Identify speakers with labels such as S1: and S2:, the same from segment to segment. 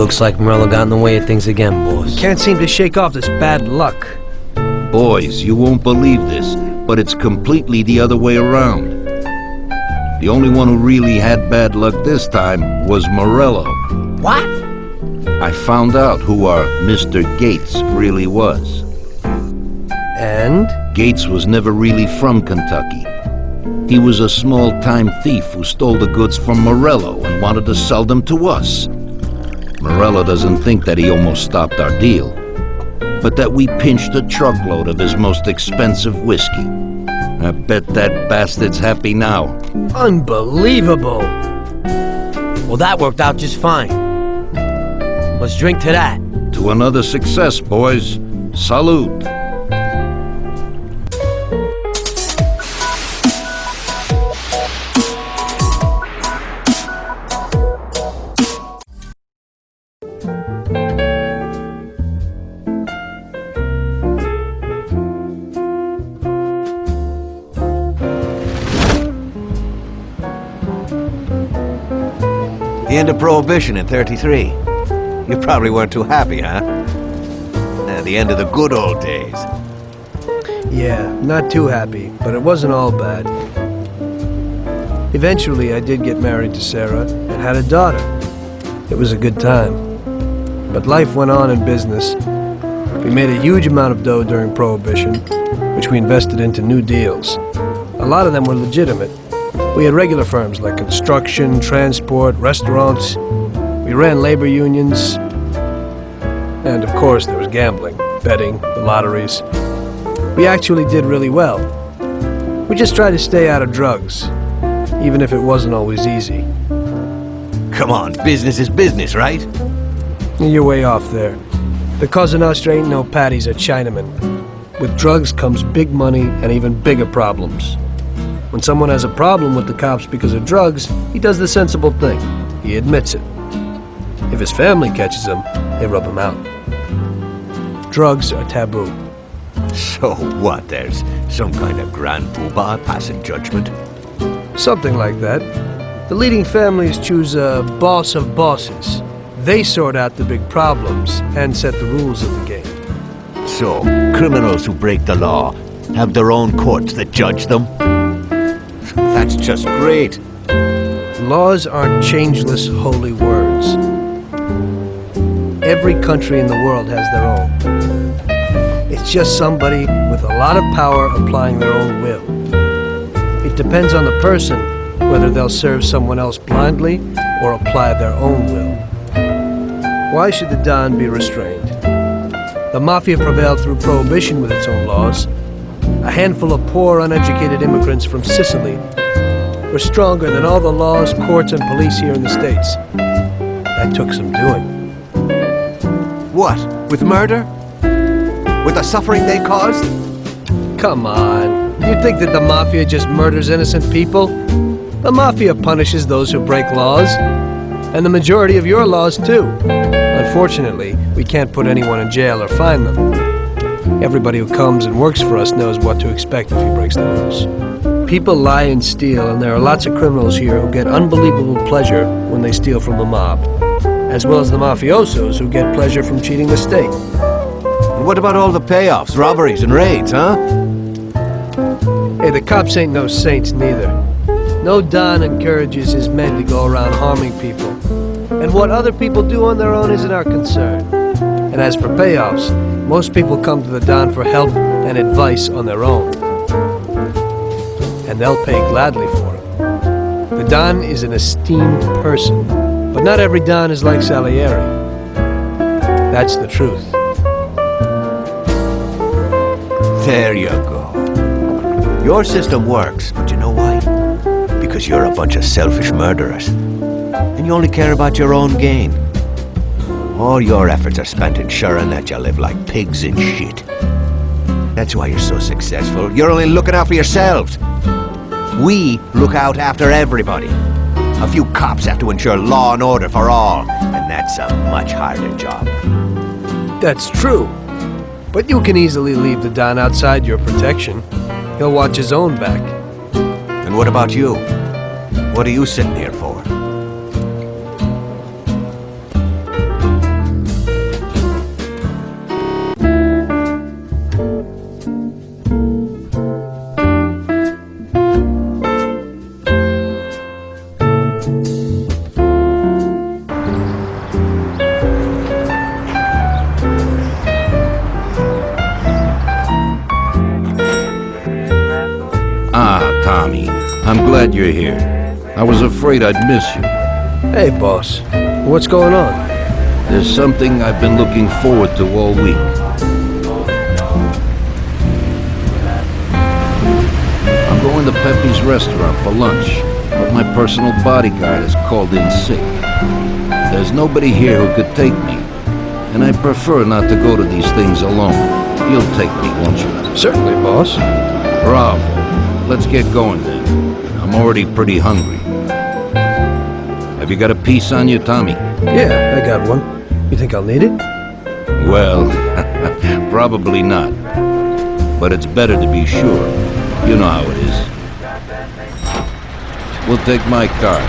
S1: Looks like Morello got in the way of things again, boss.
S2: Can't seem to shake off this bad luck.
S3: Boys, you won't believe this, but it's completely the other way around. The only one who really had bad luck this time was Morello.
S1: What?
S3: I found out who our Mr. Gates really was.
S2: And?
S3: Gates was never really from Kentucky. He was a small-time thief who stole the goods from Morello and wanted to sell them to us. Morello doesn't think that he almost stopped our deal, but that we pinched a truckload of his most expensive whiskey. I bet that bastard's happy now.
S2: Unbelievable!
S1: Well, that worked out just fine. Let's drink to that.
S3: To another success, boys. Salute.
S4: The end of Prohibition in '33. You probably weren't too happy, huh? The end of the good old days.
S2: Yeah, not too happy, but it wasn't all bad. Eventually, I did get married to Sarah and had a daughter. It was a good time. But life went on in business. We made a huge amount of dough during Prohibition, which we invested into new deals. A lot of them were legitimate. We had regular firms like construction, transport, restaurants. We ran labor unions. And of course, there was gambling, betting, the lotteries. We actually did really well. We just tried to stay out of drugs, even if it wasn't always easy.
S4: Come on, business is business, right?
S2: You're way off there. The Cosa Nostra ain't no Paddies or Chinamen. With drugs comes big money and even bigger problems. When someone has a problem with the cops because of drugs, he does the sensible thing. He admits it. If his family catches him, they rub him out. Drugs are taboo.
S4: So what, there's some kind of grand poobah passing judgment?
S2: Something like that. The leading families choose a boss of bosses. They sort out the big problems and set the rules of the game.
S4: So, criminals who break the law have their own courts that judge them? That's just great.
S2: Laws aren't changeless holy words. Every country in the world has their own. It's just somebody with a lot of power applying their own will. It depends on the person whether they'll serve someone else blindly or apply their own will. Why should the Don be restrained? The Mafia prevailed through Prohibition with its own laws. A handful of poor, uneducated immigrants from Sicily were stronger than all the laws, courts, and police here in the States. That took some doing.
S4: What? With murder? With the suffering they caused?
S2: Come on. You think that the Mafia just murders innocent people? The Mafia punishes those who break laws. And the majority of your laws, too. Unfortunately, we can't put anyone in jail or fine them. Everybody who comes and works for us knows what to expect if he breaks the rules. People lie and steal, and there are lots of criminals here who get unbelievable pleasure when they steal from the mob, as well as the mafiosos who get pleasure from cheating the state.
S4: And what about all the payoffs, robberies, and raids, huh?
S2: Hey, the cops ain't no saints neither. No Don encourages his men to go around harming people. And what other people do on their own isn't our concern. And as for payoffs, most people come to the Don for help and advice on their own. And they'll pay gladly for it. The Don is an esteemed person, but not every Don is like Salieri. That's the truth.
S4: There you go. Your system works, but you know why? Because you're a bunch of selfish murderers. And you only care about your own gain. All your efforts are spent ensuring that you live like pigs in shit. That's why you're so successful. You're only looking out for yourselves. We look out after everybody. A few cops have to ensure law and order for all, and that's a much harder job.
S2: That's true. But you can easily leave the Don outside your protection. He'll watch his own back.
S4: And what about you? What are you sitting here for?
S3: glad you're here. I was afraid I'd miss you.
S2: Hey, boss. What's going on?
S3: There's something I've been looking forward to all week. I'm going to Pepe's restaurant for lunch, but my personal bodyguard is called in sick. There's nobody here who could take me, and I prefer not to go to these things alone. You'll take me, won't you?
S2: Certainly, boss.
S3: Bravo. Let's get going then. I'm already pretty hungry. Have you got a piece on you, Tommy?
S2: Yeah, I got one. You think I'll need it?
S3: Well, probably not. But it's better to be sure. You know how it is. We'll take my car.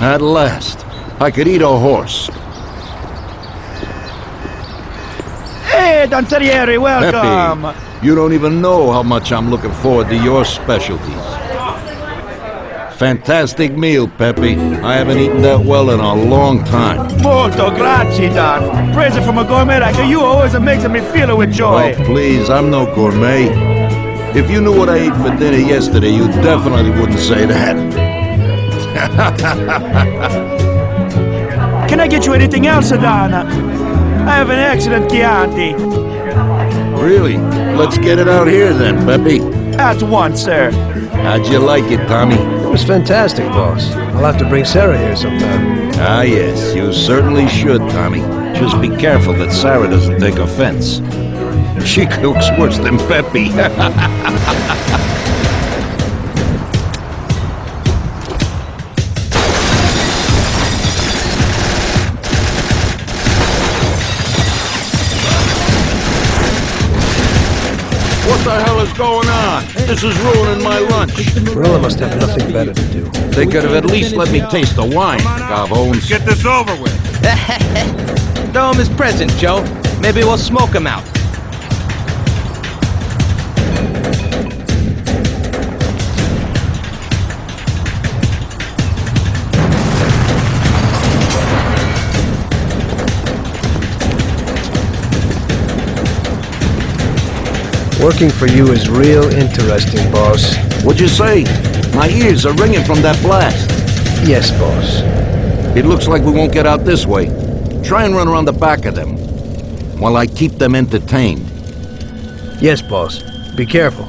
S3: At last, I could eat a horse.
S5: Hey, Don Salieri, welcome!
S3: Pepe, you don't even know how much I'm looking forward to your specialties. Fantastic meal, Pepe. I haven't eaten that well in a long time.
S5: Molto grazie, Don. Praise it from a gourmet like you always makes me feel with joy.
S3: Oh, please, I'm no gourmet. If you knew what I ate for dinner yesterday, you definitely wouldn't say that.
S5: Can I get you anything else, Don? I have an excellent Chianti.
S3: Really? Let's get it out here then, Pepe.
S5: At once, sir.
S3: How'd you like it, Tommy?
S2: It was fantastic, boss. I'll have to bring Sarah here sometime.
S3: Ah, yes, you certainly should, Tommy. Just be careful that Sarah doesn't take offense. She cooks worse than Pepe. What the hell is going on? This is ruining my lunch.
S2: Morello must have nothing better to do.
S3: They could have at least let me taste the wine, Gavons.
S6: Get this over with.
S1: Throw him his present, Joe. Maybe we'll smoke him out.
S2: Working for you is real interesting, boss.
S3: What'd you say? My ears are ringing from that blast.
S2: Yes, boss.
S3: It looks like we won't get out this way. Try and run around the back of them, while I keep them entertained.
S2: Yes, boss. Be careful.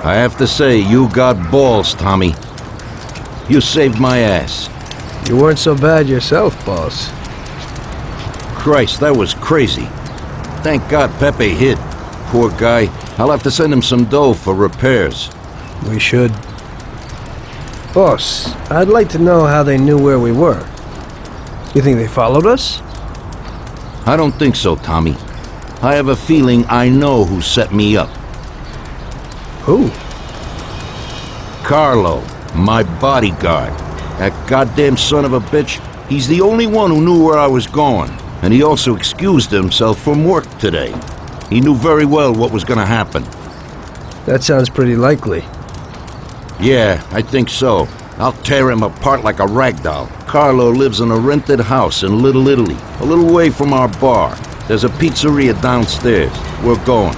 S3: I have to say, you got balls, Tommy. You saved my ass.
S2: You weren't so bad yourself, boss.
S3: Christ, that was crazy. Thank God Pepe hid. Poor guy. I'll have to send him some dough for repairs.
S2: We should. Boss, I'd like to know how they knew where we were. You think they followed us?
S3: I don't think so, Tommy. I have a feeling I know who set me up.
S2: Who?
S3: Carlo, my bodyguard. That goddamn son of a bitch, he's the only one who knew where I was going. And he also excused himself from work today. He knew very well what was gonna happen.
S2: That sounds pretty likely.
S3: Yeah, I think so. I'll tear him apart like a rag doll. Carlo lives in a rented house in Little Italy, a little way from our bar. There's a pizzeria downstairs. We're going.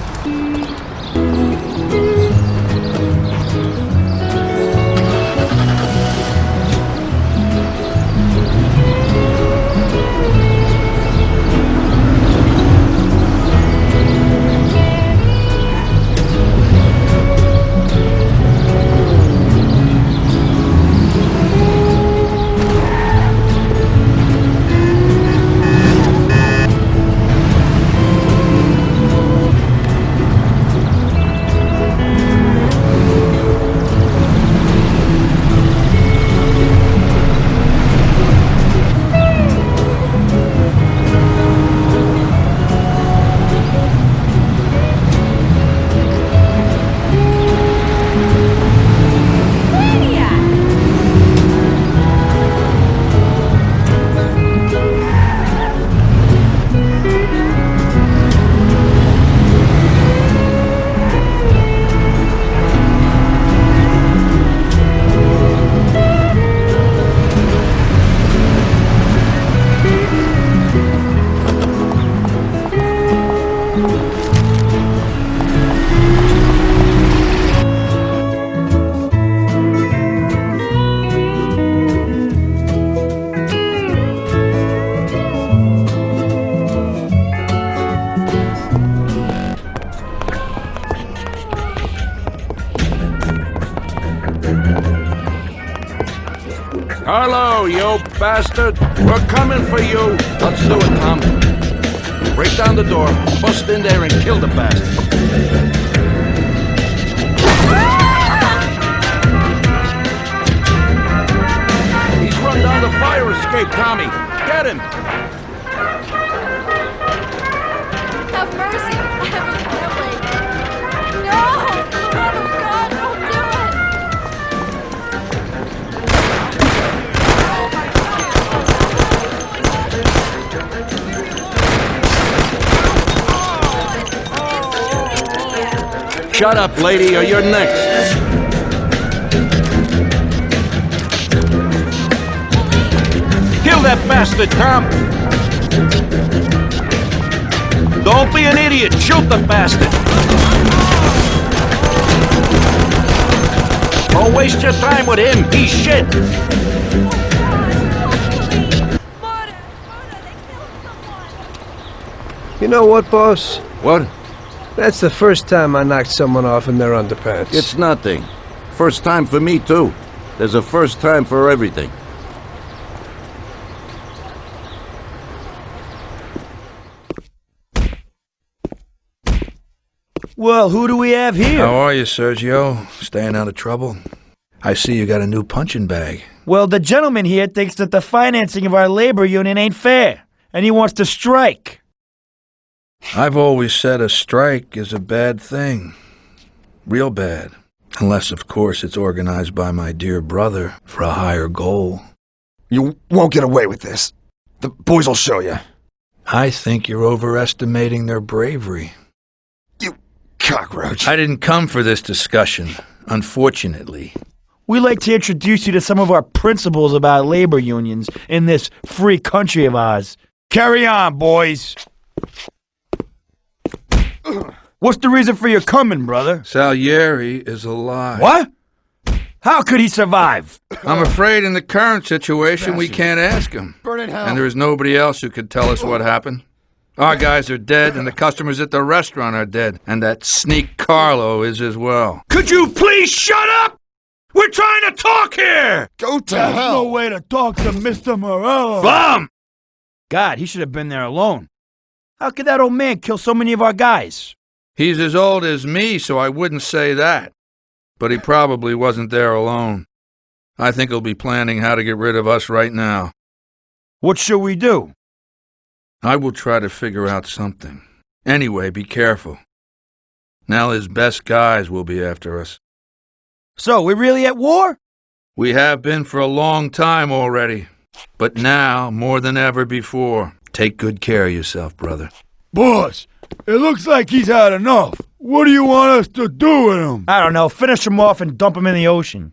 S3: Carlo, you bastard! We're coming for you! Let's do it, Tom. Break down the door, bust in there and kill the bastard. He's run down the fire escape, Tommy! Get him!
S6: Have mercy! I have a family! No! Oh, God, don't do it!
S3: Shut up, lady, or you're next. Kill that bastard, Tom! Don't be an idiot! Shoot the bastard! Don't waste your time with him! He's shit!
S2: You know what, boss?
S3: What?
S2: That's the first time I knocked someone off in their underpants.
S3: It's nothing. First time for me, too. There's a first time for everything.
S5: Well, who do we have here?
S7: How are you, Sergio? Staying out of trouble? I see you got a new punching bag.
S5: Well, the gentleman here thinks that the financing of our labor union ain't fair, and he wants to strike.
S7: I've always said a strike is a bad thing. Real bad. Unless, of course, it's organized by my dear brother for a higher goal.
S8: You won't get away with this. The boys will show you.
S7: I think you're overestimating their bravery.
S8: You cockroach.
S7: I didn't come for this discussion, unfortunately.
S5: We'd like to introduce you to some of our principles about labor unions in this free country of ours. Carry on, boys. What's the reason for your coming, brother?
S7: Salieri is alive.
S5: What? How could he survive?
S7: I'm afraid in the current situation we can't ask him.
S8: Burn in hell.
S7: And there is nobody else who could tell us what happened. Our guys are dead, and the customers at the restaurant are dead, and that sneak Carlo is as well. Could you please shut up? We're trying to talk here!
S8: Go to
S5: That's
S8: hell!
S5: no way to talk to Mr. Morello.
S7: Bum!
S5: God, he should have been there alone. How could that old man kill so many of our guys?
S7: He's as old as me, so I wouldn't say that. But he probably wasn't there alone. I think he'll be planning how to get rid of us right now.
S5: What should we do?
S7: I will try to figure out something. Anyway, be careful. Now his best guys will be after us.
S5: So, we're really at war?
S7: We have been for a long time already. But now, more than ever before, take good care of yourself, brother.
S5: Boss, it looks like he's had enough. What do you want us to do with him? I don't know. Finish him off and dump him in the ocean.